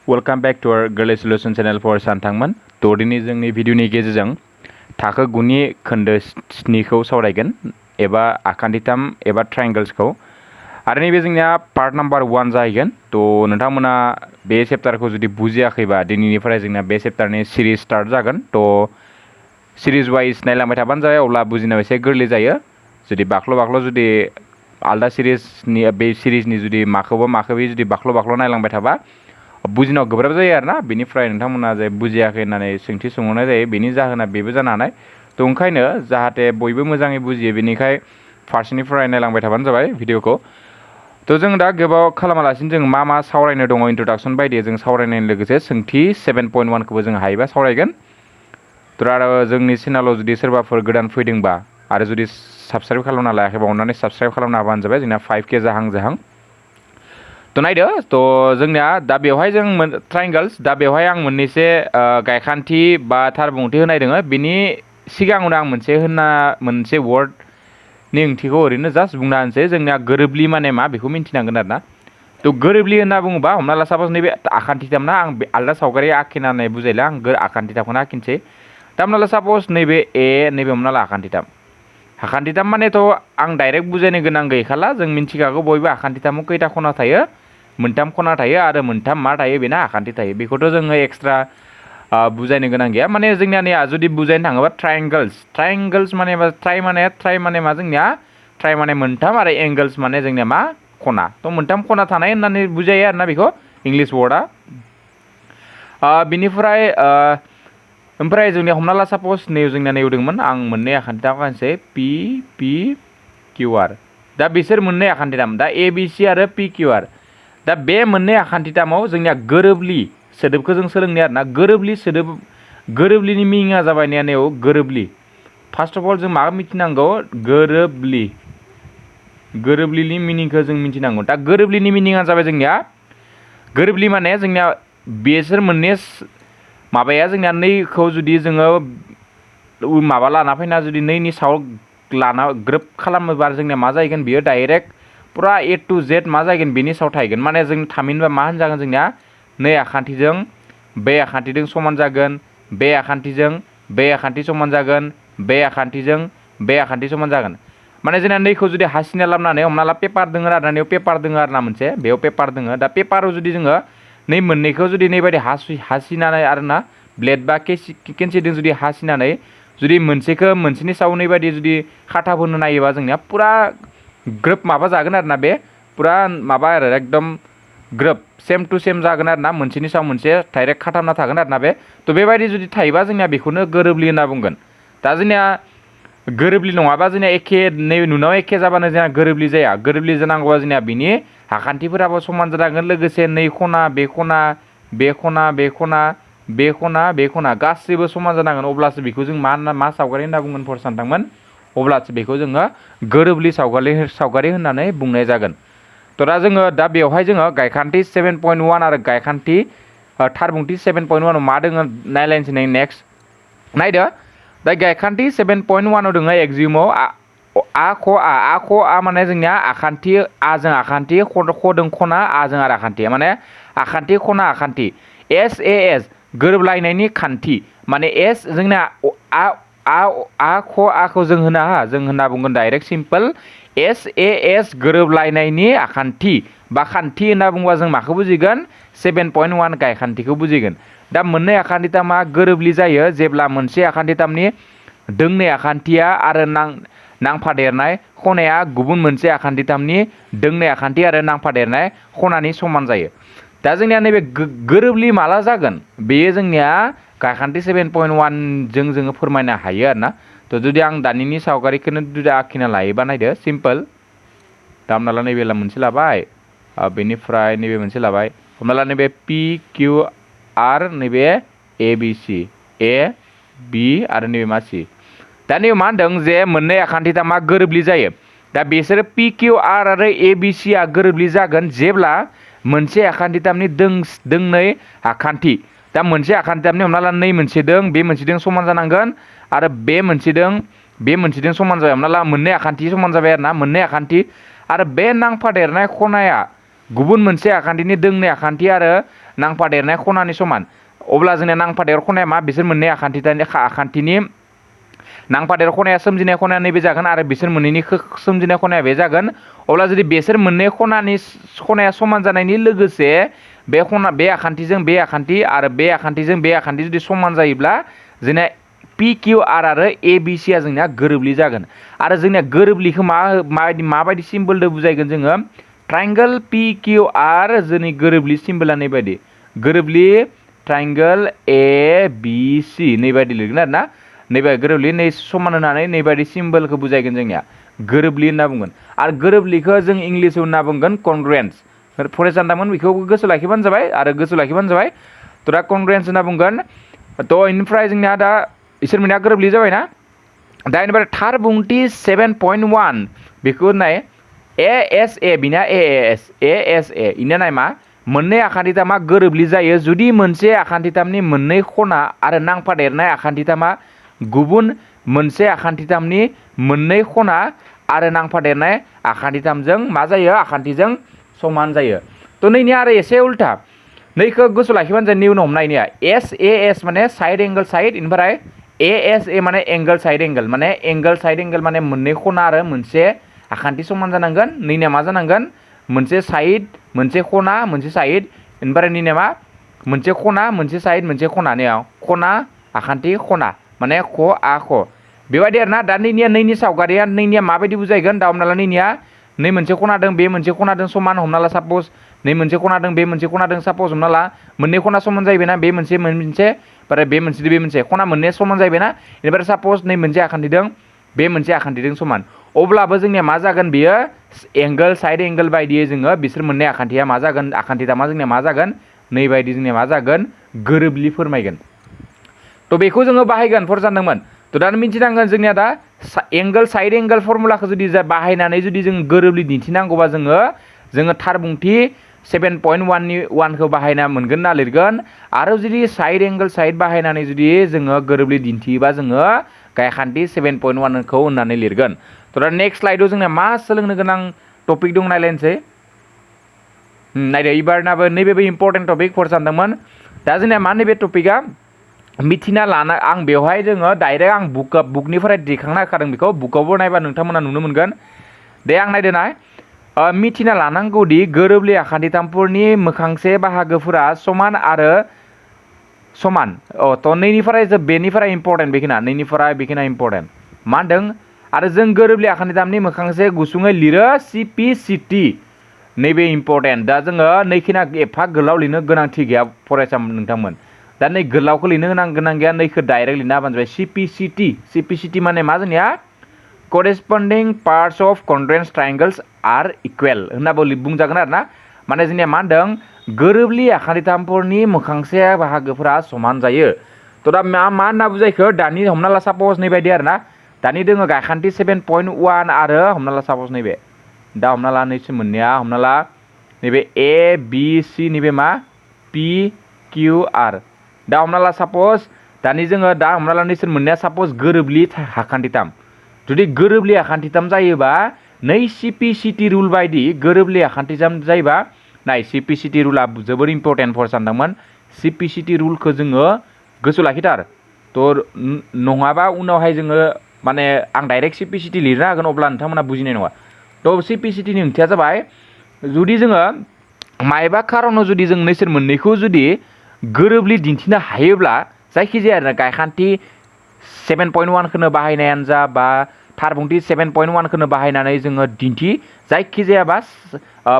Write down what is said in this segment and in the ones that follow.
Welcome back to our Gwrlwi Solution channel for सानथांमोन दिनै जोंनि भिडिअनि गेजेरजों थाखो 9 नि खोन्दो 7 खौ सावरायगोन एबा आखान्थिथाम एबा ट्रायंगल्सखौ आरो नैबे जोंनिया पार्ट नम्बर 1 जाहैगोन नोंथांमोना बे चेप्टारखौ जुदि बुजियाखैबा दिनैनिफ्राय जोंना बे चेप्टारनि सिरिज स्टार्ट जागोन सिरिज वाइज नायलांबाय थाबानो जाबाय अब्ला बुजिनायाव एसे गोरलै जायो जुदि बाख्ल' जुदि आलदा सिरिजनि बे सिरिजनि जुदि माखौबा जुदि बाख्ल' नायलांबाय थाबा बुजिनायाव गोब्राब जायो आरोना बेनिफ्राय नोंथांमोना जे बुजियाखै होननानै सोंथि सोंहरनाय जायो बेनि जाहोना बेबो जानो हानाय ओंखायनो जाहाथे बयबो मोजाङै बुजियो बेनिखाय फार्स्टनिफ्राय नायलांबाय थाबानो जाबाय भिडिअखौ जों दा गोबाव खालामालासिनो जों मा सावरायनो दङ इन्ट्रोडक्सन बायदि जों सावरायनायनि लोगोसे सोंथि 7.1 खौबो जों हायोबा सावरायगोन आरो जोंनि चेनेलाव जुदि सोरबाफोर गोदान फैदोंबा आरो जुदि साबस्क्राइब खालामना लायाखैबा अननानै साबस्क्राइब खालामना होबानो जाबाय जोंना 5K जाहां नायदो जोंनिया दा बेवहाय जों ट्रायंगल्स दा बेवहाय आं मोननैसे गायखान्थि बा थार बुंथि होनाय दङ बिनि सिगाङावनो आं मोनसे वर्डनि ओंथिखौ ओरैनो जास्ट बुंना होनोसै जोंनिया गोरोबलि माने मा बेखौ मिन्थिनांगोन आरोना गोरोबलि होनना बुङोबा हमना ला सापस नैबे आखान्थिथाम ना आं आलदा सावगारि आखिनानै बुजायला आं आखान्थिथामखौनो आखिनोसै दा हमना ला सापस नैबे नैबे हमना ला आखान्थिथाम मानेथ' आं डाइरेक्ट बुजायनो गोनां गैखाला जों मिन्थिखागौ बयबो आखान्थिथामाव खैथा खना थायो मोनथाम खना थायो आरो मोनथाम मा थायो बेना आखान्थि थायो बेखौथ' जोङो एक्सट्रा बुजायनो गोनां गैया माने जोंनिया जुदि बुजायनो थाङोबा ट्रायंगल्स ट्राय माने मा जोंनिया ट्राय माने मोनथाम आरो एंगल्स माने जोंनिया मा खना मोनथाम खना थानाय होननानै बुजायो आरोना बेखौ इंलिश वर्डआ बिनिफ्राय ओमफ्राय जोंनिया हमना ला सापस जोंनिया नेवदोंमोन आं मोननै आखान्थिथाम होनसै पि किउ आर दा बिसोर मोननै आखान्थिथाम दा ABC आरो PQR दा बे मोननै आखान्थिथामाव जोंनिया गोरोबलि सोदोबखौ जों सोलोंनाय आरोना गोरोबलिनि मिनिङा जाबाय गोरोबलि फार्स्ट अफ अल जों मा मिथिनांगौ गोरोबलिनि मिनिंखौ जों मिथिनांगौ दा गोरोबलिनि मिनिङा जाबाय जोंनिया गोरोबलि माने जोंनिया बेसोर मोननै माबाया जोंनिया नैखौ जुदि जोङो माबा लाना फैना जुदि नैनि सायाव लाना ग्रोब खालामोबा जोंनिया मा जाहैगोन बियो डाइरेक्ट पुरा A to Z मा जागोन बेनि सायाव थाहैगोन माने जों थामहिनबा मा होनजागोन जोंनिया नै आखान्थिजों बे आखान्थिजों समान जागोन बे आखान्थिजों बे आखान्थि समान जागोन बे आखान्थिजों बे आखान्थि समान जागोन माने जोंना नैखौ जुदि हासिना लाबोनानै हमना ला पेपार दङ आरोना बेयाव पेपार दङ आरोना मोनसे बेयाव पेपार दङ दा पेपाराव जुदि जोङो नै मोननैखौ जुदि नैबायदि हासिनानै आरोना ब्लेड बा केन्सिजों जुदि हासिनानै जुदि मोनसेनि सायाव नैबायदि जुदि खाथाब होनो नायोबा जोंनिया पुरा ग्रोब माबा जागोन आरोना बे पुरा माबा आरो एकदम ग्रोब सेम टु सेम जागोन आरोना मोनसेनि सायाव मोनसे डाइरेक्ट खाथाबना थागोन आरोना बे बेबायदि जुदि थायोबा जोंनिया बेखौनो गोरोबलि होनना बुंगोन दा जोंनिया गोरोबलि नङाबा जोंनिया एखे नुनायाव एखे जाबानो जोंहा गोरोबलि जाया गोरोबलि जानांगौबा जोंनिया बिनि आखान्थिफोराबो समान जानांगोन लोगोसे नै खना बे खना बे खना बे खना बे खना बे खना गासैबो समान जानांगोन अब्लासो बेखौ जों मा सावगारि होनना बुंगोन फर सानथांमोन अब्लासो बेखौ जोङो गोरोबलि सावगारि होननानै बुंनाय जागोन दा जोङो दा बेवहाय जोङो गायखान्थि 7.1 आरो गायखान्थि थार बुंथि 7.1 मा दोङो नायलायनोसै नेक्स्ट नायदो दा गायखान्थि 7.1 आव दोङो एक्जिमाव आ ख माने जोंनिया आखान्थि आजों आखान्थि खदों खना आजों आरो आखान्थि माने आखान्थि खना आखान्थि SAS गोरोबलायनायनि खान्थि माने S जोंना आखौ जों होनना बुंगोन डाइरेक्ट सिम्पल SAS गोरोबलायनायनि आखान्थि बा खान्थि होनना बुङोबा जों माखौ बुजिगोन 7.1 गायखान्थिखौ बुजिगोन दा मोननै आखान्थिथामा गोरोबलि जायो जेब्ला मोनसे आखान्थिथामनि दोंनै आखान्थिया आरो नांफादेरनाय खनाया गुबुन मोनसे आखान्थिथामनि दोंनै आखान्थि आरो नांफादेरनाय खनानि समान जायो दा जोंनिया नैबे गोरोबलि माला जागोन बेयो जोंनिया गायखान्थि 7.1 जोङो फोरमायनो हायो आरोना जुदि आं दानिनि सावगारिखौनो जुदि आखिना लायोबा नायदो सिम्पल दा हमना ला नैबे मोनसे लाबाय बेनिफ्राय नैबे मोनसे लाबाय हमना ला नैबे PQR नैबे ABC AB आरो नैबे मा C दा नैबे मा होनदों जे मोननै आखान्थिथामा गोरोबलि जायो दा बिसोरो PQR आरो ABC आ गोरोबलि जागोन जेब्ला मोनसे आखान्थिथामनि दोंनै आखान्थि दा मोनसे आखान्थिथामनि हमना ला नै मोनसे दों बे मोनसेजों समान जानांगोन आरो बे मोनसेजों समान जाबाय हमना ला मोननै आखान्थि समान जाबाय आरोना मोननै आखान्थि आरो बे नांफादेरनाय खनाया गुबुन मोनसे आखान्थिनि दोंनै आखान्थि आरो नांफादेरनाय खनानि समान अब्ला जोंनिया नांफादेर खनाया मा बिसोर मोननै आखान्थिनि नांफादेर खनाया सोमजिनाय खनाया नैबे जागोन आरो बिसोर मोननैनि सोमजिनाय खनाया बे जागोन अब्ला जुदि बिसोर मोननै खनाया समान जानायनि लोगोसे बे आखान्थिजों बे आखान्थि आरो बे आखान्थिजों बे आखान्थि जुदि समान जायोब्ला जोंनिया पि किउ आर आरो ए बि सि आ जोंनिया गोरोबलि जागोन आरो जोंनिया गोरोबलिखौ माबायदि सिम्बलजों बुजायगोन जोङो ट्रायंगल पि किउ आर जोंनि गोरोबलि सिम्बला नैबायदि गोरोबलि ट्रायंगल ए बि सि नैबायदि लिरगोन आरो ना नैबे गोरोबलि नै समान होनानै नैबायदि सिम्बलखौ बुजायगोन जोंनिया गोरोबलि होनना बुंगोन आरो गोरोबलिखौ जों इंलिसाव होनना बुंगोन कनग्रुएन्स फरायसानदामोन बेखौ गोसो लाखिबानो जाबाय आरो गोसो लाखिबानो जाबाय थ' दा कनग्रुएन्स होनना बुंगोन थ' इनिफ्राय जोंनिया दा इसोर मोनैया गोरोबलि जाबाय ना दा इनिफ्राय थार बुंथि 7.1 बेखौ नाय ए एस ए बिना ए एस ए इना नाय मा मोननै आखान्थिथामा गोरोबलि जायो जुदि मोनसे आखान्थिथामनि मोननै खना आरो नांफादेरनाय आखान्थिथामा गुबुन मोनसे आखान्थिथामनि मोननै खना आरो नांफादेरनाय आखान्थिथामजों मा जायो आखान्थिजों समान जायो थ' नैनिया आरो एसे उल्था नैखौ गोसो लाखिबानो जायो उनाव हमनायनिया एस माने साइड एंगल साइड इनिफ्राय ए माने एंगल साइड एंगल माने मोननै खना आरो मोनसे आखान्थि समान जानांगोन नैनिया मा जानांगोन मोनसे साइड मोनसे खना मोनसे साइड इनिफ्राय नैनिया मा मोनसे खना मोनसे साइड मोनसे खना खना आखान्थि खना माने ख आ ख बेबायदि आरो ना दा नैनि सावगारिया नैनिया माबायदि बुजायगोन दा हमना ला नैनिया नै मोनसे खना दं बे मोनसे खना दं समान हमना ला साप'ज नै मोनसे खना दं बे मोनसे खना दं साप'ज हमना ला मोननै खना समान जाहैबायना बे मोनसे ओमफ्राय बे मोनसे खना मोननै समान जाहैबायना इनिफ्राय साप'ज नै मोनसे आखान्थि दं बे मोनसे आखान्थिजों समान अब्लाबो जोंनिया मा जागोन बियो एंगल साइड एंगल बायदियै जोङो बिसोर मोननै आखान्थिया मा जागोन आखान्थिथामा जोंनिया मा जागोन नै बायदि जोंनिया मा जागोन गोरोबलि फोरमायगोन थ' बेखौ जोङो बाहायगोन फरायसानदोंमोन थ' दा मिथिनांगोन जोंनिया दा एंगल साइड एंगल फर्मुलाखौ जुदि बाहायनानै जुदि जों गोरोबलि दिन्थिनांगौबा जोङो थार बुंथि 7.1 खौ बाहायना मोनगोन ना लिरगोन आरो जुदि साइड एंगल साइड बाहायनानै जुदि जोङो गोरोबलि दिन्थियोबा जोङो गायखान्थि 7.1 खौ होननानै लिरगोन थ' दा नेक्स्ट स्लाइडआव जोंना मा सोलोंनो गोनां टपिक दं नायलायनोसै नायदो इबारनाबो नैबेबो इम्पर्टेन्ट टपिक फरायसानदोंमोन दा जोंनिया मा नैबे टपिकआ मिथिना लाना आं बेवहाय जोङो डाइरेक्ट आं बुकनिफ्राय दिखांना होखादों बेखौ बुकावबो नायबा नोंथांमोना नुनो मोनगोन दे आं नायदो नाय मिथिना लानांगौदि गोरोबलि आखान्थिथामफोरनि मोखांसे बाहागोफोरा समान आरो समान थ' नैनिफ्राय बेनिफ्राय इम्पर्टेन्ट बेखिना नैनिफ्राय बेखिना इम्पर्टेन्ट मा होनदों आरो जों गोरोबलि आखान्थिथामनि मोखांसे गुसुङै लिरो CPCT नैबे इम्पर्टेन्ट दा जोङो नैखिना एफा गोलाव लिरनो गोनांथि गैया फरायसा नोंथांमोन दा नै गोलावखौ लिरनो गोनां गैया नैखौ डाइरेक्ट लिरना होबानो जाबाय CPCT माने मा जोंनिया corresponding parts of congruent triangles are equal होननाबो बुंजागोन आरो ना माने जोंनिया मा होनदों गोरोबलि आखान्थिथामफोरनि मोखांसे बाहागोफोरा समान जायो थ' दा मा होनना बुजायखो दानि हमना ला साप'ज नैबायदि आरो ना दानि दोङो गायखान्थि 7.1 आरो हमना ला साप'ज नैबे दा हमना ला नैसो मोननाया हमना ला नैबे ABC नैबे मा PQR दा हमना ला साप'ज दानि जोङो दा हमना ला नैसोर मोननाया साप'ज गोरोबलि आखान्थिथाम जुदि गोरोबलि आखान्थिथाम जायोबा नै CPCT रुल बायदि गोरोबलि आखान्थिथाम जायोबा नाय CPCT रुला जोबोर इम्पर्टेन्ट फर सानदोंमोन CPCT रुलखौ जोङो गोसो लाखिथार थ' नङाबा उनावहाय जोङो माने आं डाइरेक्ट CPCT लिरनो हागोन अब्ला नोंथांमोना बुजिनाय नङा थ' CPCTनि ओंथिया जाबाय जुदि जोङो मायबा खारनाव जुदि जों नैसोर मोननैखौ जुदि गोरोबलि दिन्थिनो हायोब्ला जायखिजाया आरो गायखान्थि 7.1 खौनो बाहायनायानो जा बा थार बुंथि 7.1 खौनो बाहायनानै जोङो दिन्थि जायखिजाया बा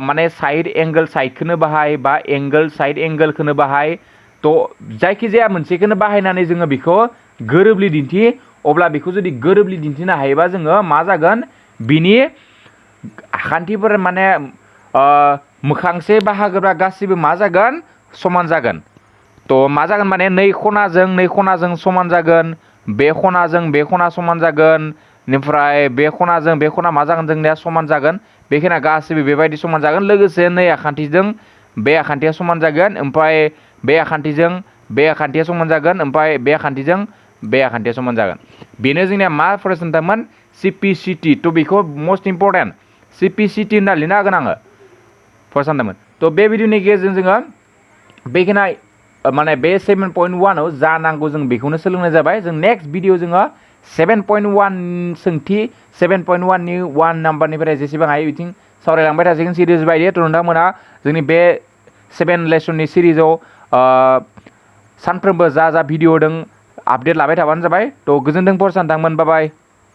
माने साइड एंगल साइडखौनो बाहाय बा एंगल साइड एंगलखौनो बाहाय थ' जायखिजाया मोनसेखौनो बाहायनानै जोङो बेखौ गोरोबलि दिन्थि अब्ला बेखौ जुदि गोरोबलि दिन्थिनो हायोबा जोङो मा जागोन बिनि आखान्थिफोर माने मोखांसे बाहागोफ्रा गासिबो मा जागोन समान जागोन थ' मा जागोन माने नै खनाजों समान जागोन बे खना समान जागोन बेनिफ्राय बे खना मा जागोन जोंनिया समान जागोन बेखिना गासिबो बेबायदि समान जागोन लोगोसे नै आखान्थिजों बे आखान्थिया समान जागोन ओमफ्राय बे आखान्थिजों बे आखान्थिया समान जागोन ओमफ्राय बे आखान्थिजों बे आखान्थिया समान जागोन बेनो जोंनिया मा फरायसानदोंमोन CPCT थ' बेखौ मस्ट इम्पर्टेन्ट CPCT होनना लिरनो हागोन आङो फरायसानदोंमोन थ' बे भिडिअनि गेजेरजों जोङो बेखिनि माने बे 7.1 आव जा नांगौ जों बेखौनो सोलोंनाय जाबाय जों नेक्स्ट भिडिअ जोङो 7.1 सोंथि 7.1 नि 1 नाम्बारनिफ्राय जेसेबां हायो बिथिं सावरायलांबाय थासिगोन सिरिज बायदि थ' नोंथांमोना जोंनि बे 7 लेसननि सिरिजाव सानफ्रोमबो जा भिडिअ दं आपडेट लाबाय थाबानो जाबाय थ' गोजोनथों फरायसा नोंथांमोन बाय बाय